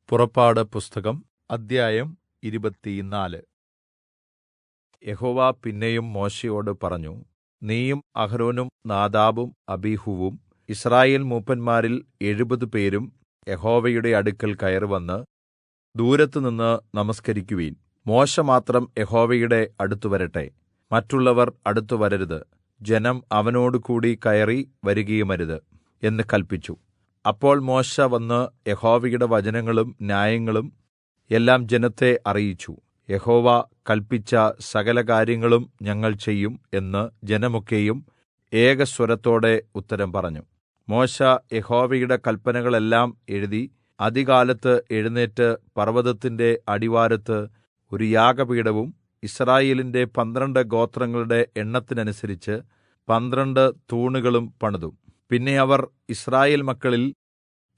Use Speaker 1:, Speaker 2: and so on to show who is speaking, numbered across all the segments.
Speaker 1: പുറപ്പാട് പുസ്തകം അദ്ധ്യായം 24. യഹോവ പിന്നെയും മോശെയോട് പറഞ്ഞു, നീയും അഹരോനും നാദാബും അബീഹൂവും യിസ്രായേൽ മൂപ്പന്മാരിൽ 70 പേരും യഹോവയുടെ അടുക്കൽ കയറിവന്ന് ദൂരത്തുനിന്ന് നമസ്കരിക്കുവിൻ. മോശെ മാത്രം യഹോവയുടെ അടുത്തുവരട്ടെ, മറ്റുള്ളവർ അടുത്തുവരരുത്. ജനം അവനോടുകൂടി കയറി വരുകയുമരുത് എന്ന് കല്പിച്ചു. അപ്പോൾ മോശെ വന്ന് യഹോവയുടെ വചനങ്ങളും ന്യായങ്ങളും എല്ലാം ജനത്തെ അറിയിച്ചു. യഹോവ കല്പിച്ച സകലകാര്യങ്ങളും ഞങ്ങൾ ചെയ്യും എന്ന് ജനമൊക്കെയും ഏകസ്വരത്തോടെ ഉത്തരം പറഞ്ഞു. മോശെ യഹോവയുടെ കല്പനകളെല്ലാം എഴുതി അതികാലത്ത് എഴുന്നേറ്റ് പർവ്വതത്തിന്റെ അടിവാരത്ത് ഒരു യാഗപീഠവും യിസ്രായേലിന്റെ 12 ഗോത്രങ്ങളുടെ എണ്ണത്തിനനുസരിച്ച് 12 തൂണുകളും പണിതു. പിന്നെ അവർ യിസ്രായേൽ മക്കളിൽ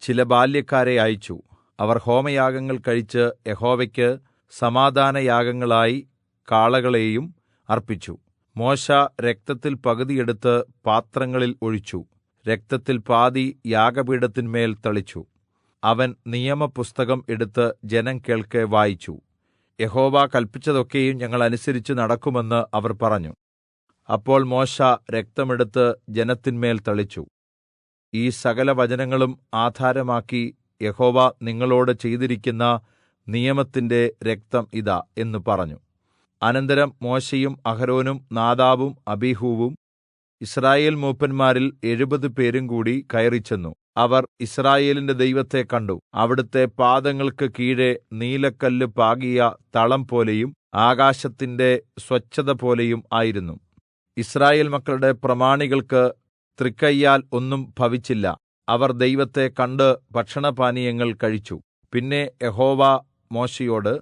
Speaker 1: ചില ബാല്യക്കാരെ അയച്ചു. അവർ ഹോമയാഗങ്ങൾ കഴിച്ച് യഹോവയ്ക്ക് സമാധാനയാഗങ്ങളായി കാളകളെയും അർപ്പിച്ചു. മോശെ രക്തത്തിൽ പകുതി എടുത്ത് പാത്രങ്ങളിൽ ഒഴിച്ചു. രക്തത്തിൽ പാതി യാഗപീഠത്തിന്മേൽ തളിച്ചു. അവൻ നിയമപുസ്തകം എടുത്ത് ജനം കേൾക്കെ വായിച്ചു. യഹോവ കല്പിച്ചതൊക്കെയും ഞങ്ങൾ അനുസരിച്ച് നടക്കുമെന്ന് അവർ പറഞ്ഞു. അപ്പോൾ മോശെ രക്തമെടുത്ത് ജനത്തിന്മേൽ തളിച്ചു. ഈ സകല വചനങ്ങളും ആധാരമാക്കി യഹോവ നിങ്ങളോട് ചെയ്തിരിക്കുന്ന നിയമത്തിന്റെ രക്തം ഇതാ എന്ന് പറഞ്ഞു. അനന്തരം മോശെയും അഹരോനും നാദാബും അബീഹൂവും യിസ്രായേൽ മൂപ്പന്മാരിൽ 70 പേരും കൂടി കയറിച്ചെന്നു. അവർ യിസ്രായേലിന്റെ ദൈവത്തെ കണ്ടു. അവിടുത്തെ പാദങ്ങൾക്ക് കീഴെ നീലക്കല്ല് പാകിയ തളം പോലെയും ആകാശത്തിന്റെ സ്വച്ഛത പോലെയും ആയിരുന്നു. യിസ്രായേൽ മക്കളുടെ പ്രമാണികൾക്ക് തൃക്കയ്യാൽ ഒന്നും ഭവിച്ചില്ല. അവർ ദൈവത്തെ കണ്ട് ഭക്ഷണപാനീയങ്ങൾ കഴിച്ചു. പിന്നെ യഹോവ മോശെയോട്,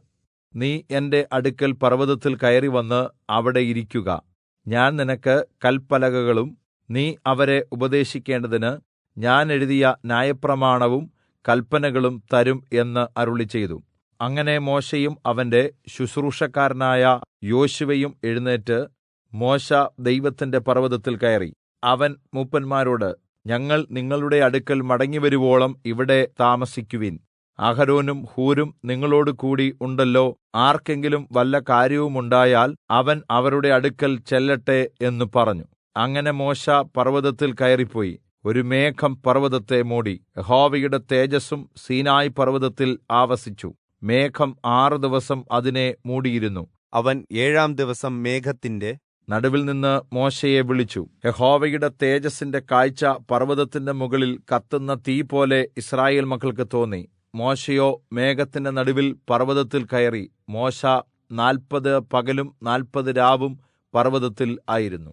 Speaker 1: നീ എന്റെ അടുക്കൽ പർവ്വതത്തിൽ കയറിവന്ന് അവിടെ ഇരിക്കുക. ഞാൻ നിനക്ക് കല്പലകകളും നീ അവരെ ഉപദേശിക്കേണ്ടതിന് ഞാൻ എഴുതിയ ന്യായപ്രമാണവും കല്പനകളും തരും എന്ന് അരുളിച്ചെയ്തു. അങ്ങനെ മോശെയും അവന്റെ ശുശ്രൂഷക്കാരനായ യോശുവയും എഴുന്നേറ്റ് മോശെ ദൈവത്തിന്റെ പർവ്വതത്തിൽ കയറി. അവൻ മൂപ്പന്മാരോട്, ഞങ്ങൾ നിങ്ങളുടെ അടുക്കൽ മടങ്ങിവരുവോളം ഇവിടെ താമസിക്കുവിൻ. അഹരോനും ഹൂരും നിങ്ങളോടുകൂടി ഉണ്ടല്ലോ. ആർക്കെങ്കിലും വല്ല കാര്യവുമുണ്ടായാൽ അവൻ അവരുടെ അടുക്കൽ ചെല്ലട്ടെ എന്ന് പറഞ്ഞു. അങ്ങനെ മോശെ പർവ്വതത്തിൽ കയറിപ്പോയി. ഒരു മേഘം പർവ്വതത്തെ മൂടി. യഹോവയുടെ തേജസ്സും സീനായി പർവ്വതത്തിൽ ആവസിച്ചു. മേഘം 6 ദിവസം അതിനെ മൂടിയിരുന്നു.
Speaker 2: അവൻ 7-ാം ദിവസം മേഘത്തിന്റെ
Speaker 1: നടുവിൽ നിന്ന് മോശെയെ വിളിച്ചു. യഹോവയുടെ തേജസ്സിന്റെ കാഴ്ച പർവ്വതത്തിന്റെ മുകളിൽ കത്തുന്ന തീ പോലെ യിസ്രായേൽ മക്കൾക്ക് തോന്നി. മോശെയോ മേഘത്തിന്റെ നടുവിൽ പർവ്വതത്തിൽ കയറി. മോശെ 40 പകലും 40 രാവും പർവ്വതത്തിൽ ആയിരുന്നു.